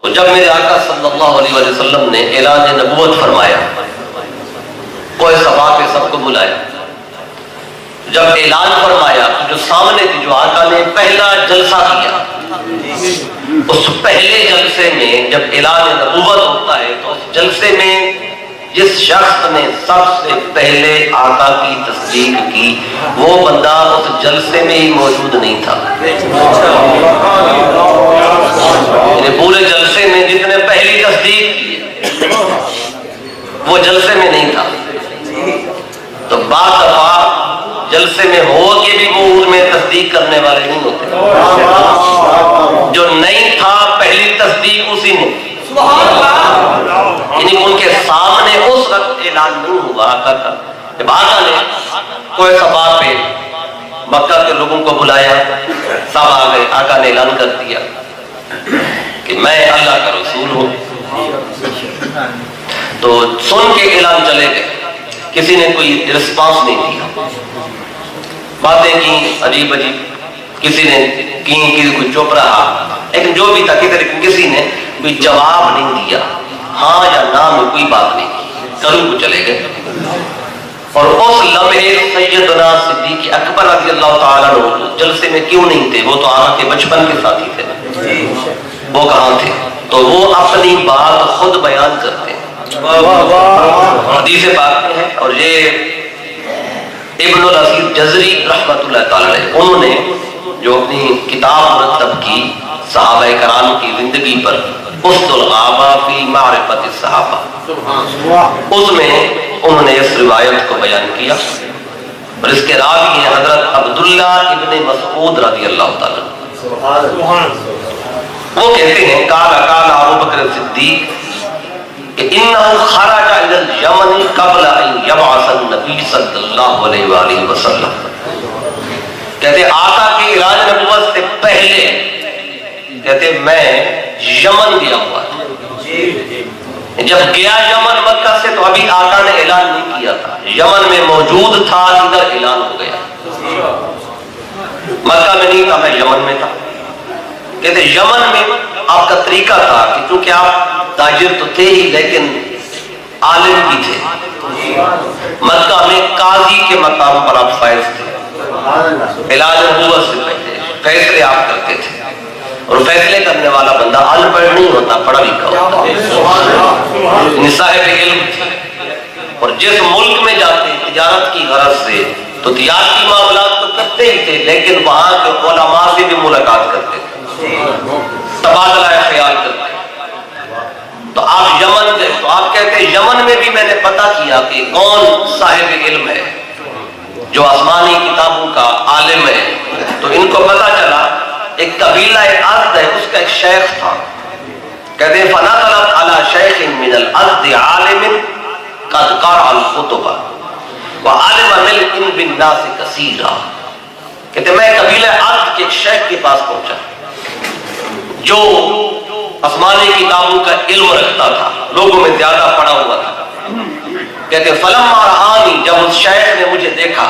تو جب میرے آقا صلی اللہ علیہ وسلم نے اعلان نبوت فرمایا، کوہ صفا پہ سب کو بلایا، جب اعلان فرمایا تو جو سامنے تھی، جو آقا نے پہلا جلسہ کیا، اس پہلے جلسے میں جب اعلان نبوت ہوتا ہے تو اس جلسے میں جس شخص نے سب سے پہلے آقا کی تصدیق کی وہ بندہ اس جلسے میں ہی موجود نہیں تھا۔ یعنی پورے جلسے میں جتنے پہلی تصدیق کی وہ جلسے میں نہیں تھا۔ تو بعض دفعہ جلسے میں ہو کے بھی وہ ان میں تصدیق کرنے والے نہیں ہوتے، جو نہیں تھا پہلی تصدیق اسی نے، یعنی ان کے سامنے اس وقت اعلان نہیں ہوا آقا کا۔ جب آقا نے کوہ صفا پہ مکہ کے لوگوں کو بلایا، سب آ گئے، آقا نے اعلان کر دیا کہ میں اللہ کا رسول ہوں۔ تو سن کے اعلان چلے گئے، کسی نے کوئی رسپانس نہیں دیا، باتیں کی عجیب عجیب، کسی نے کی کوئی چپ رہا، لیکن جو بھی تھا کسی نے کوئی جواب نہیں دیا، ہاں یا نہ میں کوئی بات نہیں کی، کروں کو چلے گئے۔ اور اس لمحے سیدنا صدیق اکبر رضی اللہ تعالیٰ عنہ جلسے میں کیوں نہیں تھے؟ وہ تو آقا کے بچپن کے ساتھی تھے، وہ کہاں تھے؟ تو وہ اپنی بات خود بیان کرتے ہیں، حدیث پاک میں ہے۔ اور یہ ابن العزیز جزری رحمۃ اللہ تعالیٰ علیہ، انہوں نے جو اپنی کتاب مرتب کی صحابہ کرام کی زندگی پر، اسد الغابہ فی معرفت الصحابہ، اس میں انہوں نے اس روایت کو بیان کیا، اور اس کے راوی ہیں حضرت عبداللہ ابن مسعود رضی اللہ تعالیٰ۔ وہ کہتے ہیں قال ابو بکر صدیق کہ انہ خرج الی الیمن قبل ان یبعث النبی صلی اللہ علیہ وآلہ وسلم، کہتے آقا کے اعلان نبوت سے پہلے کہتے میں یمن گیا ہوا تھا۔ جب گیا یمن مکہ سے تو ابھی آقا نے اعلان نہیں کیا تھا، یمن میں موجود تھا، ادھر اعلان ہو گیا، مکہ میں نہیں تھا، میں یمن میں تھا۔ کہتے یمن میں آپ کا طریقہ تھا کہ چونکہ آپ تاجر تو تھے ہی لیکن عالم بھی تھے، مکہ میں قاضی کے مقام پر آپ فائز تھے، اعلان نبوت سے پہلے فیصلے آپ کرتے تھے، اور فیصلے کرنے والا بندہ ان پڑھ نہیں ہوتا، پڑھا لکھا ہوتا، صاحب علم تھے۔ اور جس ملک میں جاتے تجارت کی غرض سے تو تجارتی معاملات تو کرتے ہی تھے، لیکن وہاں کے علماء سے بھی ملاقات کرتے تھے، تبادلہ خیال کرتے۔ تو آپ یمن گئے، تو آپ کہتے ہیں یمن میں بھی میں نے پتہ کیا کہ کون صاحب علم ہے، جو آسمانی کتابوں کا عالم ہے۔ تو ان کو پتہ چلا ایک قبیلہ ازد ہے، اس کا ایک شیخ تھا، کہتے ہیں فنزلت علی شیخ من الازد عالم قد قرأ الکتب وعلم من بالناس کثیرا، کہتے ہیں میں قبیلہ ازد کے ایک شیخ کے پاس پہنچا جو آسمانی کتابوں کا علم رکھتا تھا، لوگوں میں زیادہ پڑھا ہوا تھا۔ کہتے ہیں فلما رآنی، جب اس شیخ نے مجھے دیکھا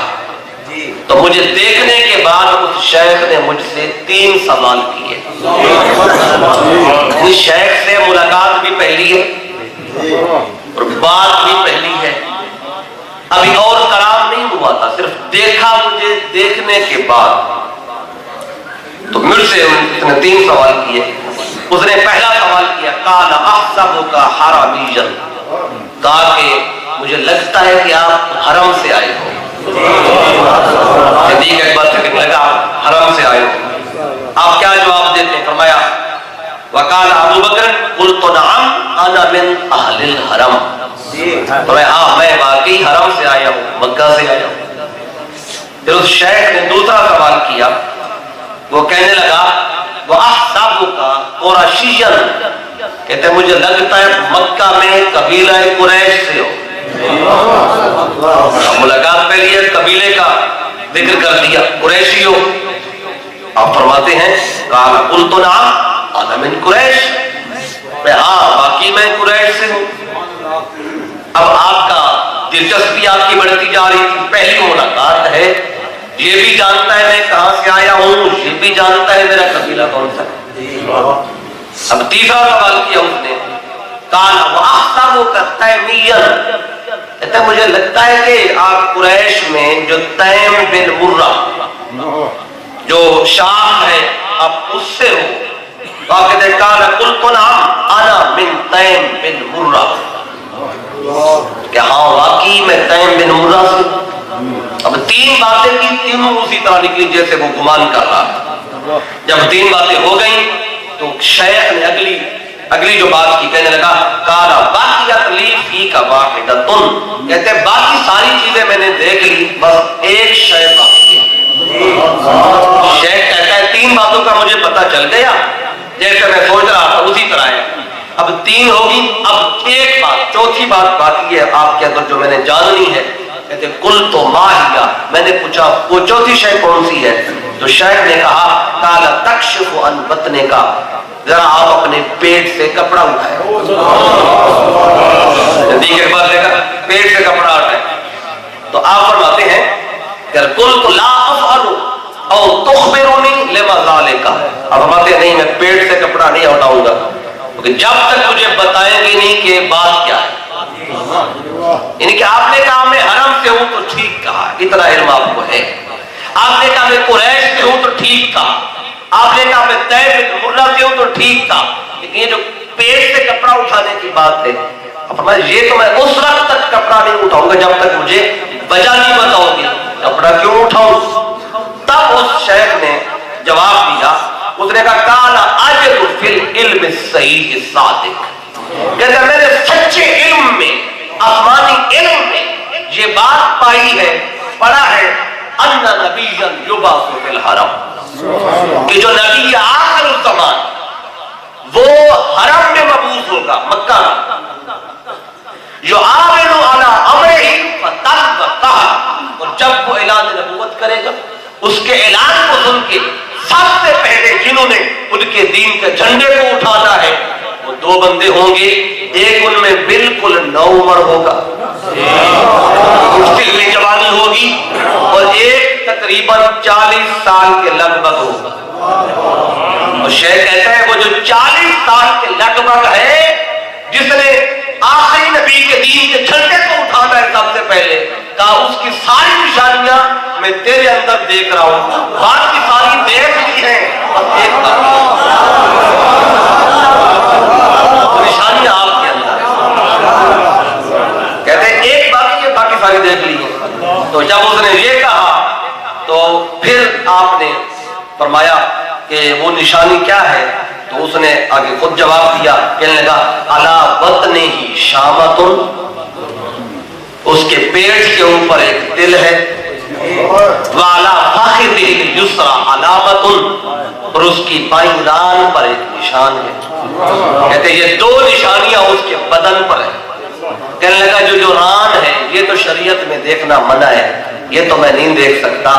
تو مجھے دیکھنے کے بعد اس شیخ نے مجھ سے 3 سوال کیے۔ اس شیخ سے ملاقات بھی پہلی ہے اور بات بھی پہلی ہے، ابھی اور کلام نہیں ہوا تھا، صرف دیکھا مجھے، دیکھنے کے بعد تو مجھ سے اس نے 3 سوال کیے۔ اس نے پہلا سوال کیا قال احسبک حرمیا، کہا کہ مجھے لگتا ہے کہ آپ حرم سے آئے ہو۔ صدیق اکبر سے لگا حرم سے آئے ہو، آپ کیا جواب دیتے ہیں؟ فرمایا وقال ابو بکر قلت نعم انا من اہل الحرم، فرمایا ہاں میں واقعی حرم سے آیا ہوں، مکہ سے آیا ہوں۔ پھر اس شیخ نے دوسرا سوال کیا، وہ کہنے لگا وَأَحْسَبُكَ قُرَشِيًّا، کہتے ہیں مجھے لگتا ہے مکہ میں قبیلہ قریش سے ہو۔ ملاقات پہلی ہے، قبیلے کا ذکر کر دیا، قریشی ہو۔ آپ فرماتے ہیں قَالَ قُلْتُ نَعَمْ أَنَا مِنْ قُرَيْشٍ، میں ہاں باقی میں قریش سے ہوں۔ اب آپ کا دلچسپی آپ کی بڑھتی جا رہی تھی، پہلی ملاقات ہے، یہ بھی جانتا ہے میں کہاں سے آیا ہوں، یہ بھی جانتا ہے میرا قبیلہ کون سا ہے۔ اب تیسرا سوال کیا اس نے، قال واحسبک تیمیا، کہتا ہے مجھے لگتا ہے کہ آپ قریش میں جو تیم بن مرہ جو شام ہے آپ اس سے ہو. تو آپ کہتے ہیں قال قلت نعم انا من تیم بن مرہ، کہ ہاں واقعی میں تیم بن مرہ سے. اب تین باتیں کی، تینوں اسی طرح نکلی جیسے وہ گمان کر رہا تھا. جب تین باتیں ہو گئیں تو شیخ نے اگلی جو بات کی، کہنے لگا قال بقیت لی فیک واحدۃ، کہتے ہیں باقی ساری چیزیں میں نے دیکھ لی، بس ایک شے باقی ہے. شیخ کہتا ہے تین باتوں کا مجھے پتہ چل گیا، جیسے میں سوچ رہا تھا اسی طرح ہے. اب تین ہوگی، اب ایک بات، چوتھی بات باقی ہے آپ کے اندر جو میں نے جاننی ہے. کہتے قلت ما ہی، میں نے پوچھا وہ چوتھی شے کون سی ہے؟ تو شیخ نے کہا قال تکشف عن بطنک، ذرا آپ اپنے پیٹ سے کپڑا اٹھائیں. دیکھ ایک بار دیکھا پیٹ سے کپڑا اٹھائیں. تو آپ فرماتے ہیں کہ قلت لا افعل او تخبرنی لما ذلک، آپ فرماتے ہیں نہیں میں پیٹ سے کپڑا نہیں اٹھاؤں گا کیونکہ جب تک مجھے بتائیں گے نہیں کہ بات کیا ہے. یعنی کہ آپ نے کہا میں حرم سے ہوں تو ٹھیک کہا، اتنا علم آپ کو ہے. آپ نے کہا میں قریش سے ہوں تو ٹھیک کہا، آپ نے کہا میں تیم بن مرہ سے ہوں تو ٹھیک تھا، لیکن یہ جو پیٹ سے کپڑا اٹھانے کی بات ہے، یہ تو میں اس وقت تک کپڑا نہیں اٹھاؤں گا جب تک مجھے وجہ نہیں بتاؤ گے کپڑا کیوں اٹھاؤں. تب اس شیخ نے جواب دیا، اس نے کہا قال اجد فی العلم الصحیح الصادق، کہتے ہیں میں نے سچے علم میں، آسمانی علم میں یہ بات پائی ہے، پڑھا ہے ان نبیا یبعث فی الحرم، کہ جو نبی آخر الزمان وہ حرم میں مبعوث ہوگا، مکہ میں، یعاون علی امرہ فتلقہ، اور جب وہ اعلان نبوت کرے گا اس کے اعلان کو سن کے سب سے پہلے جنہوں نے ان کے دین کے جھنڈے کو اٹھانا ہے وہ دو بندے ہوں گے. ایک ان میں بالکل نوعمر ہوگا، اٹھتی ہوئی جوانی ہوگی، اور ایک تقریباً 40 سال کے لگ بھگ ہوگا. اور شیخ کہتا ہے وہ جو 40 سال کے لگ بھگ ہے جس نے آخری نبی کے دین کے جھنڈے کو اٹھانا ہے سب سے پہلے، کہا اس کی ساری نشانیاں میں تیرے اندر دیکھ رہا ہوں، بات کی ساری دیکھ لی ہے، اب ایک نشانیاں آپ کے اندر کہتے ہیں ایک باقی ہے، باقی ساری دیکھ لی ہے. تو جب اس نے یہ کہا تو پھر آپ نے فرمایا کہ وہ نشانی کیا ہے؟ تو اس نے آگے خود جواب دیا، کہنے لگا علی بطنہ شامۃ، اس کے پیٹ کے اوپر ایک دل ہے، وعلی فخذہ الیسری علامۃ، اور اس کی بائیں ران پر ایک نشان ہے. کہتے ہیں یہ دو نشانیاں اس کے بدن پر ہیں. کہنے لگا جو ران ہے یہ تو شریعت میں دیکھنا منع ہے، یہ تو میں نہیں دیکھ سکتا،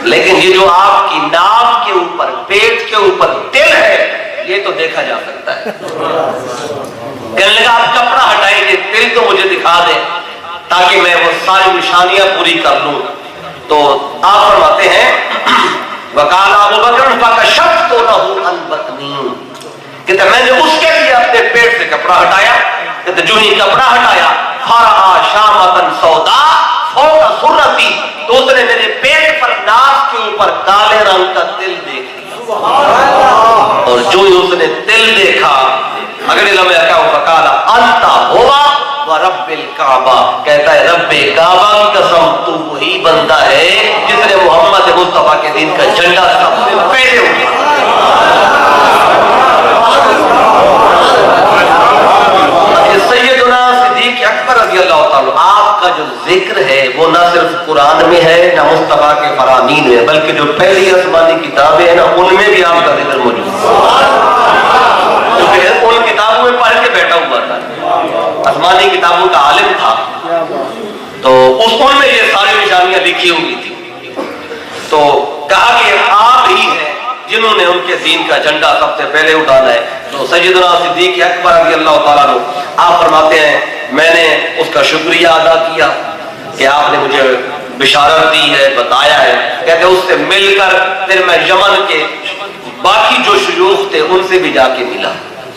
لیکن یہ جو آپ کی ناک کے اوپر پیٹ کے اوپر دل ہے یہ تو دیکھا جا سکتا ہے. کہنے لگا آپ کپڑا ہٹائیں گے، دل تو مجھے دکھا دیں تاکہ میں وہ ساری نشانیاں پوری کر لوں. تو آپ فرماتے ہیں وقال ابو بکر فکشفت له عن بطنی، کہتے میں نے اس کے لیے اپنے پیٹ سے کپڑا ہٹایا. کہتے جو ہی کپڑا ہٹایا فرآ شامۃ سوداء فوق سرتی، تو اس نے میرے پیٹ پر ناک کے اوپر کالے رنگ کا تل دیکھ لیا، اور جو ہی اس نے تل دیکھا اگلے لمحے کیا ہوا، فقال انت ہوا ورب الکعبہ، کہتا ہے رب کعبہ کی قسم تو وہی بندہ ہے جس نے محمد مصطفیٰ کے دین کا جھنڈا سب سے پہلے اٹھایا. سیدنا صدیق اکبر رضی اللہ تعالیٰ، آپ کا جو ذکر ہے وہ نہ صرف قرآن میں ہے نہ مصطفیٰ کے فرامین میں، بلکہ جو پہلی آسمانی کتابیں ہیں نا ان میں بھی آپ کا ذکر موجود ہے. کیونکہ ان کتابوں میں پڑھ کے بیٹھا ہوا تھا، آسمانی کتابوں کا عالم تھا، تو ان میں یہ ساری نشانیاں لکھی ہوئی تھی. تو کہا کہ آپ ہی ہیں جنہوں نے ان کے دین کا جھنڈا سب سے پہلے اٹھانا ہے. تو سیدنا صدیق اکبر رضی اللہ تعالیٰ عنہ آپ فرماتے ہیں میں نے اس کا شکریہ ادا کیا کہ آپ نے مجھے بشارت دی ہے، بتایا ہے. کہتے اس سے مل کر پھر میں یمن کے باقی جو شیوخ تھے ان سے بھی جا کے ملا.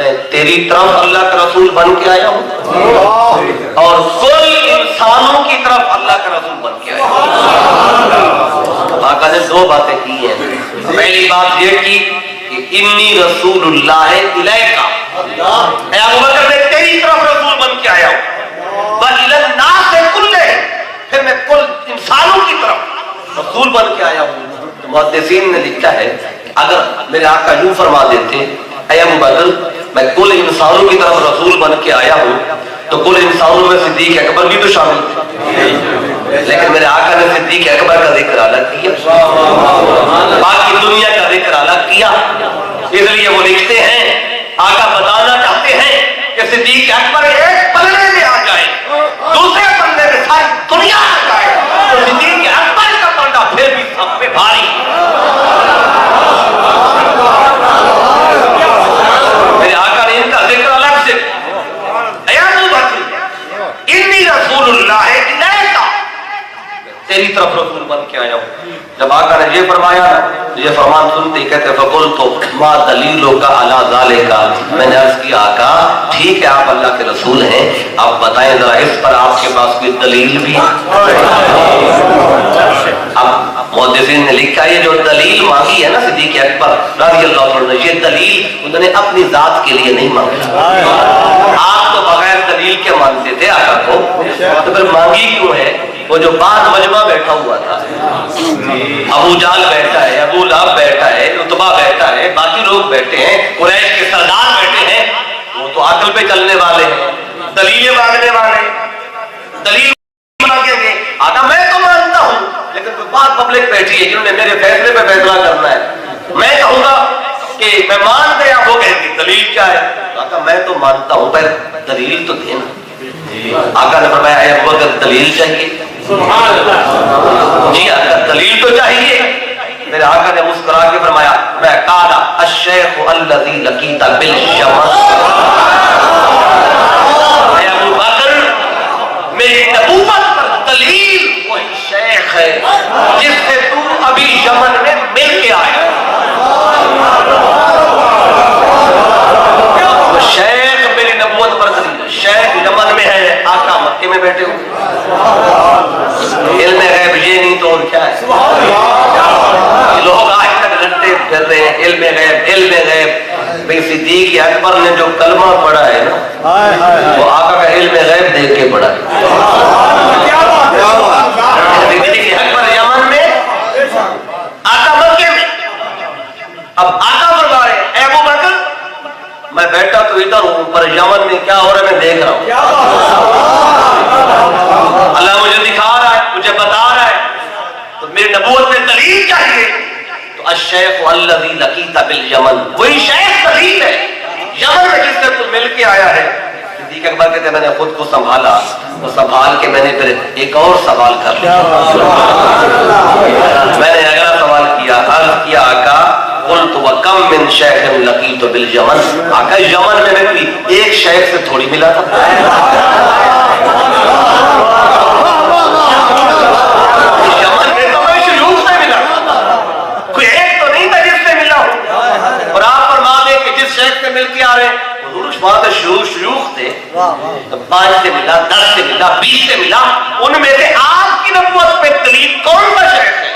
میں تیری طرف اللہ کا رسول بن کے آیا ہوں اور کل انسانوں کی طرف اللہ کا رسول بن کے آیا ہوں۔ آقا نے دو باتیں کی ہیں۔ پہلی بات یہ کی کہ انی رسول اللہ الیکا، اے ابوبکر میں تیری طرف رسول بن کے آیا ہوں، وَإِلَى النَّاسِ كُلِّهِمْ، پھر میں کل انسانوں کی طرف رسول بن کے آیا ہوں۔ محدثین نے لکھا ہے اگر میرے آقا یوں فرما دیتے اے ابوبکر میں کل انسانوں کی طرف رسول بن کے آیا ہوں تو کل انسانوں میں صدیق اکبر بھی تو شامل تھے، لیکن میرے آقا نے صدیق اکبر کا ذکر الگ کیا، باقی دنیا کا ذکر الگ کیا۔ اس لیے وہ لکھتے ہیں آقا بتانا چاہتے ہیں کہ صدیق اکبر ایک پلڑے میں آ جائے، دوسرے پلڑے میں ساری دنیا آ جائے تو صدیق اکبر کا پلڑا پھر بھی سب پہ بھاری۔ میرے آقا نے ان کا ذکر الگ سے، اے ابوبکر انی رسول اللہ الیکا، تیری طرف رسول بن کے آیا ہوں۔ جب آقا نے یہ فرمایا نا، یہ فرمان سنتے کہتے فقلت ما دلیلک علی ذالک، میں نے عرض کیا آقا ٹھیک ہے آپ اللہ کے رسول ہیں، آپ بتائیں ذرا اس پر آپ کے پاس کوئی دلیل بھی ہے؟ اب محدثین نے لکھا یہ جو دلیل مانگی ہے نا صدیق اکبر رضی اللہ عنہ، یہ دلیل انہوں نے اپنی ذات کے لیے نہیں مانگی، آپ تو بغیر دلیل کے مانتے تھے آقا کو، تو پھر مانگی کیوں ہے؟ وہ جو بعد مجمع بیٹھا ہوا تھا، ابو جہل بیٹھا ہے، ابو لہب بیٹھا ہے، عتبہ بیٹھا ہے، باقی لوگ بیٹھے ہیں، قریش کے سردار بیٹھے ہیں، وہ تو عقل پہ چلنے والے ہیں، دلیلیں مانگنے والے، دلیل مانگیں گے آقا میں تو مانتا ہوں لیکن کوئی بات پبلک بیٹھی ہے جنہوں نے میرے فیصلے پہ فیصلہ کرنا ہے، میں کہوں گا کہ میں مان گیا، وہ کہیں گے دلیل کیا ہے؟ آقا میں تو مانتا ہوں پر دلیل تو دینا۔ آقا نے فرمایا اے ابوبکر دلیل چاہیے؟ جی آقا دلیل تو چاہیے۔ میرے آقا نے مسکرا کے فرمایا میں قال الشیخ الذی لقیت بالشمس، اے ابوبکر میری نبوت پر دلیل وہی شیخ ہے جس سے تو ابھی یمن میں مل کے آیا۔ شیخ میری نبوت پر دلیل، شیخ یمن میں ہے، آقا مکے میں بیٹھے ہوئے، علم غیب یہ نہیں تو اور کیا ہے؟ لوگ آج تک لڑتے پھر رہے ہیں علم غیب علم غیب، بھئی صدیق اکبر نے جو کلمہ پڑھا ہے نا وہ آقا کا علم غیب دیکھ کے پڑھا ہے۔ صدیق اکبر یمن میں، آقا مکے میں۔ اب آقا فرمائے اے ابوبکر میں بیٹھا تو ادھر ہوں پر یمن میں کیا ہو رہا ہے میں دیکھ رہا ہوں، اللہ مجھے دکھا رہا ہے، مجھے بتا رہا ہے، تو میری نبوت میں دلیل چاہیے۔ تو الشیخ الذی لقیت بالیمن، وہی شیخ دلیل ہے یمن میں جس سے تو مل کے آیا ہے۔ صدیق اکبر کہتے ہیں میں نے خود کو سنبھالا، وہ سنبھال کے میں نے پھر ایک اور سوال کر لیا، میں نے اگلا سوال کیا، عرض کیا آقا قلت وکم من شیخ لقیت بالیمن، آقا یمن میں کوئی ایک شیخ سے تھوڑی ملا تھا، یمن میں تو میں شیوخ سے ملا، کوئی ایک تو نہیں تھا جس سے ملا ہوں۔ اور آپ فرما دیں کہ جس شیخ سے مل کے آ رہے ہیں حضور بات شیوخ تھے، 5 سے ملا، 10 سے ملا، 20 سے ملا، ان میں سے آپ کی نبوت پہ دلیل کون سا شیخ ہے؟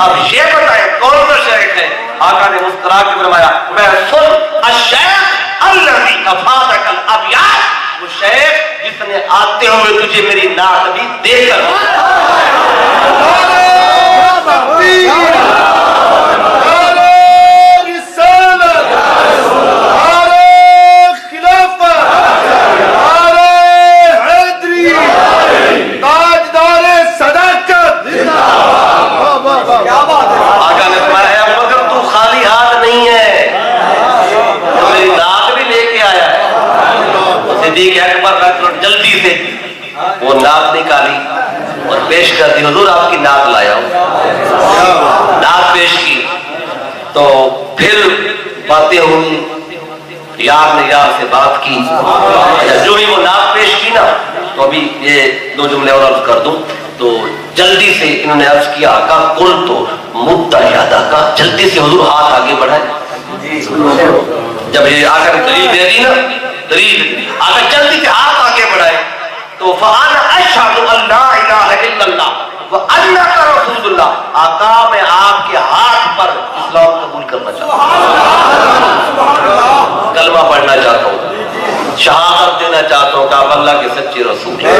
اب یہ بتائیں کون سا شیخ ہے؟ آقا نے مسکرا کے فرمایا میں سن الشیخ الذی افادک الابیات، وہ شیخ جس نے آتے ہوئے تجھے میری نعت بھی دے کر صدیق اکبر جلدی سے وہ نعت نکالی اور پیش کر دی، حضور آپ کی نعت لایا ہوں، نعت پیش کی تو پھر باتیں ہوئی، یار نے یار سے بات کی، جو ہی وہ نعت پیش کی نا تو ابھی یہ 2 جملے اور عرض کر دوں تو جلدی سے انہوں نے عرض کیا آقا قل تو مدہ یاد آقا، جلدی سے حضور ہاتھ آگے بڑھائیں، جب یہ آ کر دلیل دے دی نا، دلیل آگے جلدی سے ہاتھ آگے بڑھائے تو فَأَنَا أَشْهَدُ أَن لَا إِلَٰهَ إِلَّا اللَّهُ وَأَنَّكَ رَسُولُ اللَّهِ، آقا میں آپ کے ہاتھ پر اسلام قبول کرنا چاہتا ہوں، کلمہ پڑھنا چاہتا ہوں، شہادت دینا چاہتا ہوں کہ آپ اللہ کے سچے رسول ہیں۔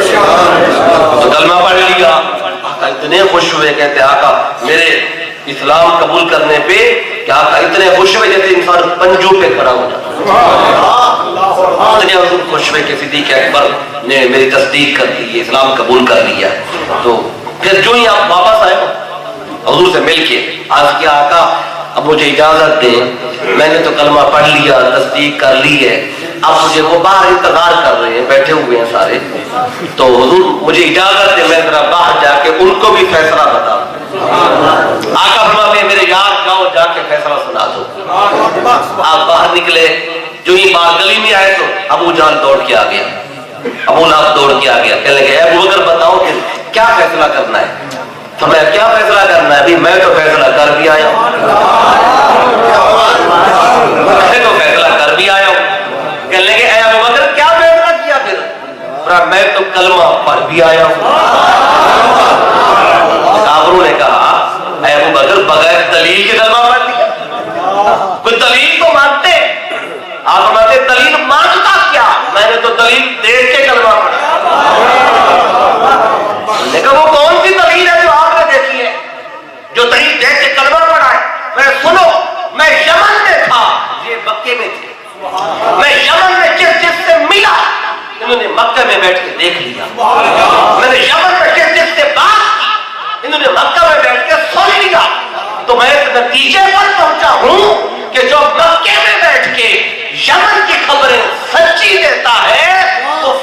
تو کلمہ پڑھ لیا، آقا اتنے خوش ہوئے، کہتے ہیں آقا میرے اسلام قبول کرنے پہ کہ آقا اتنے خوش ہوئے جیسے انسان پنجوں پہ کھڑا ہو جاتا ہے، اتنے حضور خوش ہوئے کہ صدیق اکبر نے میری تصدیق کر دی، اسلام قبول کر لیا۔ تو پھر جو ہی آپ واپس آئے حضور سے مل کے آج کیا آقا اب مجھے اجازت دیں، میں نے تو کلمہ پڑھ لیا، تصدیق کر لی ہے، اب مجھے وہ باہر انتظار کر رہے ہیں، بیٹھے ہوئے ہیں سارے، تو حضور مجھے اجازت دیں میں ذرا باہر جا کے ان کو بھی فیصلہ بتا دوں۔ آقا فرماتے ہیں میرے یاد جاؤ، جا کے فیصلہ سنا دو۔ آپ باہر نکلے، جو ہی باہر گلی میں آئے تو ابو جان دوڑ کے آ گیا، ابو لہب دوڑ کے آ گیا، کہنے لگے اے ابو بکر بتاؤ کہ کیا فیصلہ کرنا ہے؟ فرمایا کیا فیصلہ کرنا ہے؟ ابھی میں تو فیصلہ کر بھی آیا ہوں، میں تو فیصلہ کر بھی آیا ہوں۔ کہنے لگے اے ابو بکر کیا فیصلہ کیا پھر؟ فرمایا میں تو کلمہ پڑھ بھی آیا ہوں۔ کافروں نے کہا اے ابو بکر بغیر دلیل کے کلمہ پڑھ دیا، کوئی دلیل تو مانتے؟ آپ فرماتے دلیل مانتا کیا؟ میں نے تو دلیل دیکھ کے کلمہ پڑھا۔ لیکن وہ کون سی دلیل ہے جو آپ نے دیکھی ہے، جو دلیل دیکھ کے کلمہ پڑھا ہے؟ میں سنو، میں یمن میں تھا، یہ مکے میں تھے، میں یمن میں جس سے ملا انہوں نے مکہ میں بیٹھ کے دیکھ لیا، میں نے یمن میں جس سے بات کی انہوں نے مکہ میں بیٹھ کے سن لیا، تو میں اس نتیجے پر پہنچا ہوں کہ جو مکے میں بیٹھ کے یمن کی خبریں سچی دیتا ہے تو